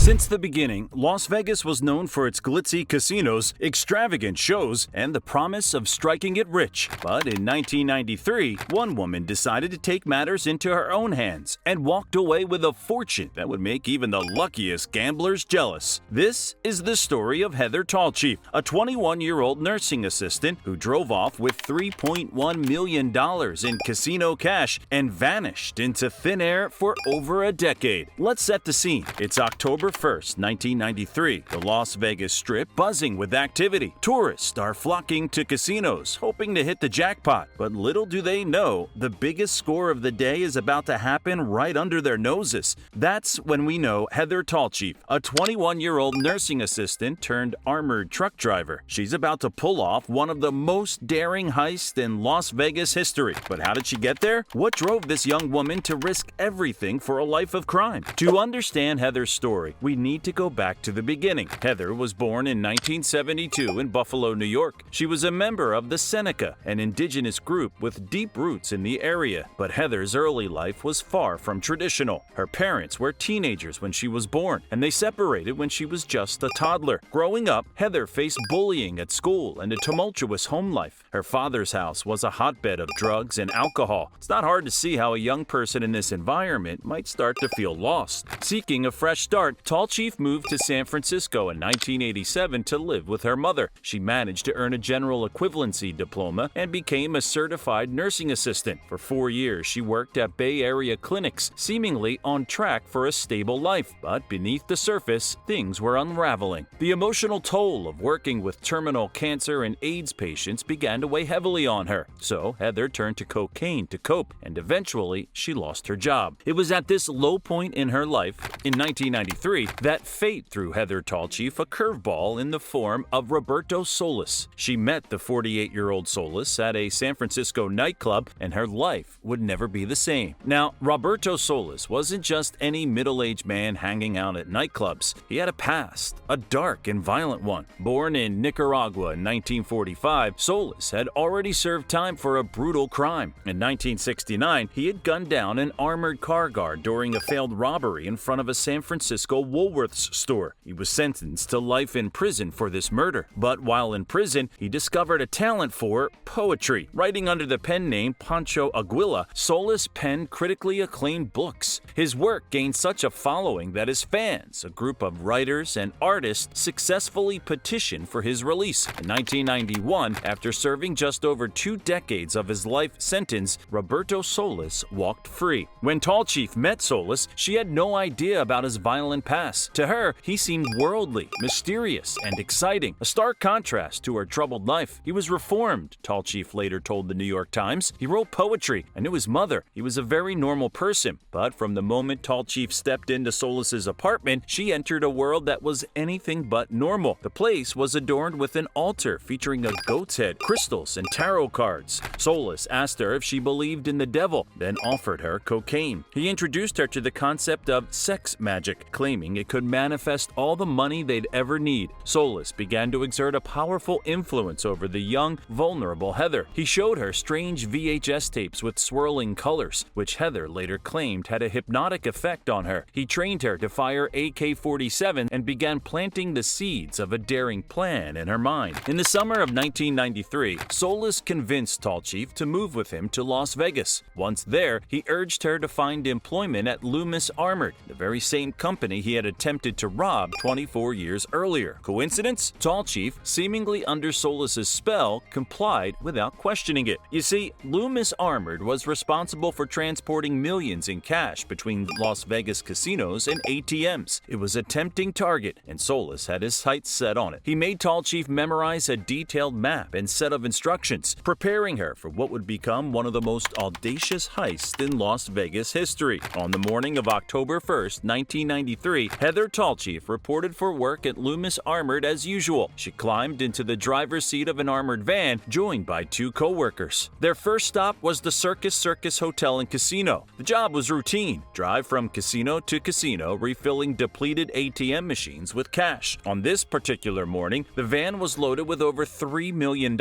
Since the beginning, Las Vegas was known for its glitzy casinos, extravagant shows, and the promise of striking it rich. But in 1993, one woman decided to take matters into her own hands and walked away with a fortune that would make even the luckiest gamblers jealous. This is the story of Heather Tallchief, a 21-year-old nursing assistant who drove off with $3.1 million in casino cash and vanished into thin air for over a decade. Let's set the scene. It's October 1st, 1993, the Las Vegas Strip buzzing with activity. Tourists are flocking to casinos, hoping to hit the jackpot. But little do they know, the biggest score of the day is about to happen right under their noses. That's when we know Heather Tallchief, a 21-year-old nursing assistant turned armored truck driver. She's about to pull off one of the most daring heists in Las Vegas history. But how did she get there? What drove this young woman to risk everything for a life of crime? To understand Heather's story, we need to go back to the beginning. Heather was born in 1972 in Buffalo, New York. She was a member of the Seneca, an indigenous group with deep roots in the area. But Heather's early life was far from traditional. Her parents were teenagers when she was born, and they separated when she was just a toddler. Growing up, Heather faced bullying at school and a tumultuous home life. Her father's house was a hotbed of drugs and alcohol. It's not hard to see how a young person in this environment might start to feel lost. Seeking a fresh start, Tallchief moved to San Francisco in 1987 to live with her mother. She managed to earn a general equivalency diploma and became a certified nursing assistant. For 4 years, she worked at Bay Area clinics, seemingly on track for a stable life. But beneath the surface, things were unraveling. The emotional toll of working with terminal cancer and AIDS patients began to weigh heavily on her. So Heather turned to cocaine to cope, and eventually she lost her job. It was at this low point in her life, in 1993, that fate threw Heather Tallchief a curveball in the form of Roberto Solis. She met the 48-year-old Solis at a San Francisco nightclub, and her life would never be the same. Now, Roberto Solis wasn't just any middle-aged man hanging out at nightclubs. He had a past, a dark and violent one. Born in Nicaragua in 1945, Solis had already served time for a brutal crime. In 1969, he had gunned down an armored car guard during a failed robbery in front of a San Francisco Woolworths store. He was sentenced to life in prison for this murder. But while in prison, he discovered a talent for poetry. Writing under the pen name Pancho Aguila, Solis penned critically acclaimed books. His work gained such a following that his fans, a group of writers and artists, successfully petitioned for his release. In 1991, after serving just over 2 decades of his life sentence, Roberto Solis walked free. When Tallchief met Solis, she had no idea about his violent past. To her, he seemed worldly, mysterious, and exciting, a stark contrast to her troubled life. He was reformed, Tallchief later told the New York Times. He wrote poetry and knew his mother. He was a very normal person. But from the moment Tallchief stepped into Solis's apartment, she entered a world that was anything but normal. The place was adorned with an altar featuring a goat's head, crystals, and tarot cards. Solis asked her if she believed in the devil, then offered her cocaine. He introduced her to the concept of sex magic, claiming it could manifest all the money they'd ever need. Solis began to exert a powerful influence over the young, vulnerable Heather. He showed her strange VHS tapes with swirling colors, which Heather later claimed had a hypnotic effect on her. He trained her to fire AK-47 and began planting the seeds of a daring plan in her mind. In the summer of 1993, Solis convinced Tallchief to move with him to Las Vegas. Once there, he urged her to find employment at Loomis Armored, the very same company he had attempted to rob 24 years earlier. Coincidence? Tallchief, seemingly under Solis's spell, complied without questioning it. You see, Loomis Armored was responsible for transporting millions in cash between Las Vegas casinos and ATMs. It was a tempting target, and Solis had his sights set on it. He made Tallchief memorize a detailed map and set of instructions, preparing her for what would become one of the most audacious heists in Las Vegas history. On the morning of October 1st, 1993, Heather Tallchief reported for work at Loomis Armored as usual. She climbed into the driver's seat of an armored van, joined by 2 co-workers. Their first stop was the Circus Hotel and Casino. The job was routine. Drive from casino to casino, refilling depleted ATM machines with cash. On this particular morning, the van was loaded with over $3 million.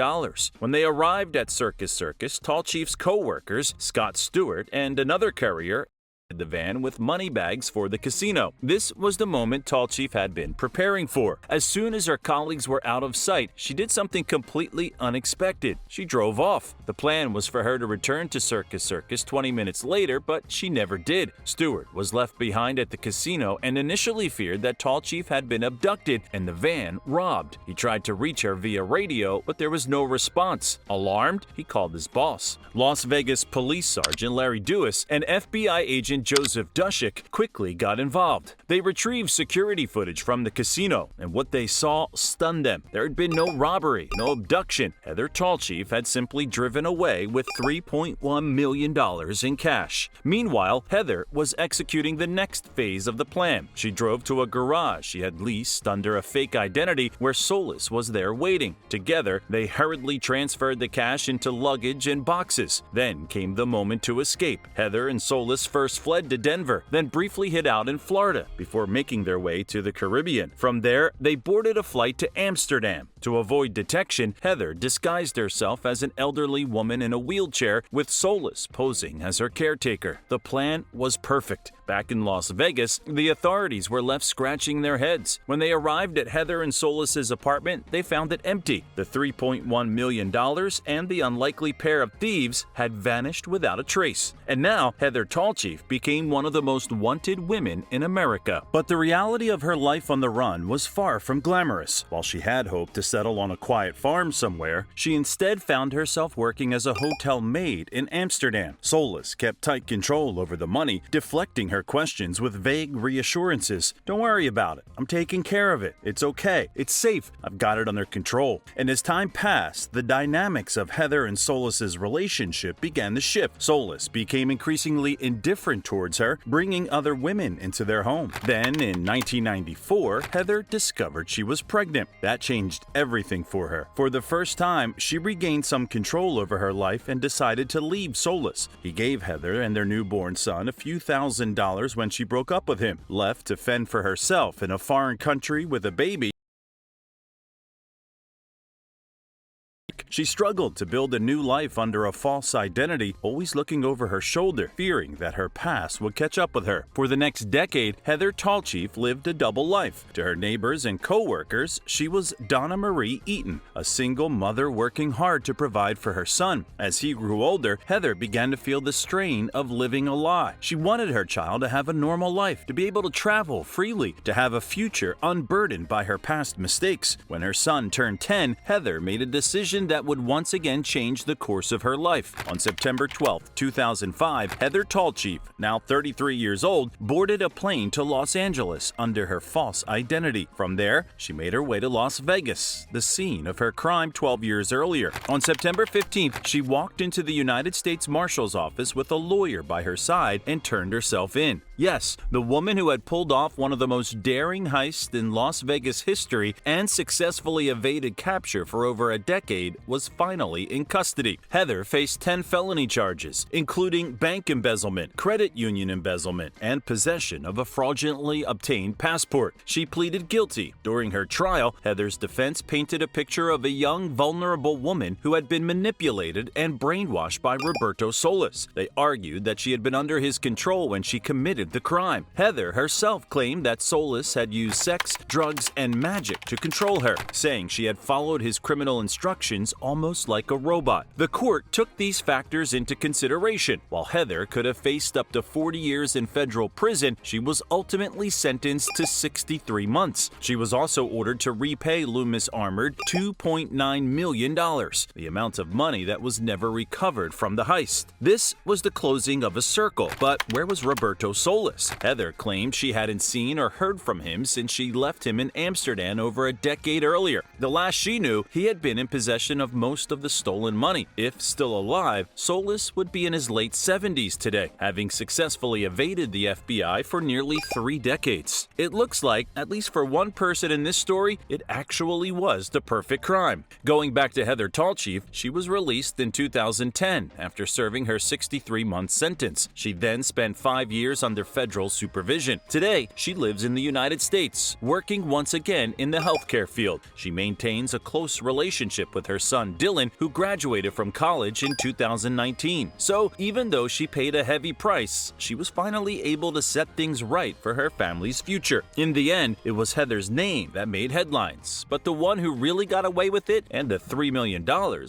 When they arrived at Circus, Tallchief's co-workers, Scott Stewart, and another courier, the van with money bags for the casino. This was the moment Tall Chief had been preparing for. As soon as her colleagues were out of sight, she did something completely unexpected. She drove off. The plan was for her to return to Circus 20 minutes later, but she never did. Stewart was left behind at the casino and initially feared that Tall Chief had been abducted and the van robbed. He tried to reach her via radio, but there was no response. Alarmed, he called his boss. Las Vegas Police Sergeant Larry Dewis and FBI agent Joseph Dushik quickly got involved. They retrieved security footage from the casino, and what they saw stunned them. There had been no robbery, no abduction. Heather Tall Chief had simply driven away with $3.1 million in cash. Meanwhile, Heather was executing the next phase of the plan. She drove to a garage she had leased under a fake identity where Solis was there waiting. Together, they hurriedly transferred the cash into luggage and boxes. Then came the moment to escape. Heather and Solis first fled to Denver, then briefly hid out in Florida before making their way to the Caribbean. From there, they boarded a flight to Amsterdam. To avoid detection, Heather disguised herself as an elderly woman in a wheelchair with Solis posing as her caretaker. The plan was perfect. Back in Las Vegas, the authorities were left scratching their heads. When they arrived at Heather and Solis's apartment, they found it empty. The $3.1 million and the unlikely pair of thieves had vanished without a trace. And now, Heather Tall Chief became one of the most wanted women in America. But the reality of her life on the run was far from glamorous. While she had hoped to settle on a quiet farm somewhere, she instead found herself working as a hotel maid in Amsterdam. Solis kept tight control over the money, deflecting her questions with vague reassurances. "Don't worry about it. I'm taking care of it. It's okay. It's safe. I've got it under control." And as time passed, the dynamics of Heather and Solis's relationship began to shift. Solis became increasingly indifferent towards her, bringing other women into their home. Then, in 1994, Heather discovered she was pregnant. That changed everything for her. For the first time, she regained some control over her life and decided to leave Solis. He gave Heather and their newborn son a few $1,000s when she broke up with him. Left to fend for herself in a foreign country with a baby, she struggled to build a new life under a false identity, always looking over her shoulder, fearing that her past would catch up with her. For the next decade, Heather Tall Chief lived a double life. To her neighbors and co-workers, she was Donna Marie Eaton, a single mother working hard to provide for her son. As he grew older, Heather began to feel the strain of living a lie. She wanted her child to have a normal life, to be able to travel freely, to have a future unburdened by her past mistakes. When her son turned 10, Heather made a decision that would once again change the course of her life. On September 12, 2005, Heather Tall Chief, now 33 years old, boarded a plane to Los Angeles under her false identity. From there, she made her way to Las Vegas, the scene of her crime 12 years earlier. On September 15th, she walked into the United States Marshal's office with a lawyer by her side and turned herself in. Yes, the woman who had pulled off one of the most daring heists in Las Vegas history and successfully evaded capture for over a decade was finally in custody. Heather faced 10 felony charges, including bank embezzlement, credit union embezzlement, and possession of a fraudulently obtained passport. She pleaded guilty. During her trial, Heather's defense painted a picture of a young, vulnerable woman who had been manipulated and brainwashed by Roberto Solis. They argued that she had been under his control when she committed the crime. Heather herself claimed that Solis had used sex, drugs, and magic to control her, saying she had followed his criminal instructions almost like a robot. The court took these factors into consideration. While Heather could have faced up to 40 years in federal prison, she was ultimately sentenced to 63 months. She was also ordered to repay Loomis Armored $2.9 million, the amount of money that was never recovered from the heist. This was the closing of a circle, but where was Roberto Solis? Heather claimed she hadn't seen or heard from him since she left him in Amsterdam over a decade earlier. The last she knew, he had been in possession of most of the stolen money. If still alive, Solis would be in his late 70s today, having successfully evaded the FBI for nearly 3 decades. It looks like, at least for one person in this story, it actually was the perfect crime. Going back to Heather Tall Chief, she was released in 2010 after serving her 63-month sentence. She then spent 5 years under federal supervision. Today, she lives in the United States, working once again in the healthcare field. She maintains a close relationship with her son Dylan, who graduated from college in 2019. So, even though she paid a heavy price, she was finally able to set things right for her family's future. In the end, it was Heather's name that made headlines, but the one who really got away with it and the $3 million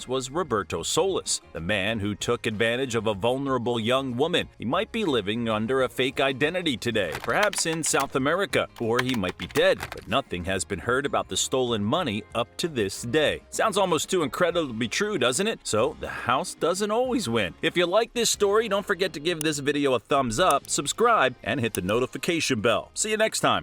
was Roberto Solis, the man who took advantage of a vulnerable young woman. He might be living under a fake identity today, perhaps in South America, or he might be dead, but nothing has been heard about the stolen money up to this day. Sounds almost too incredible to be true, doesn't it? So, the house doesn't always win. If you like this story, don't forget to give this video a thumbs up, subscribe, and hit the notification bell. See you next time.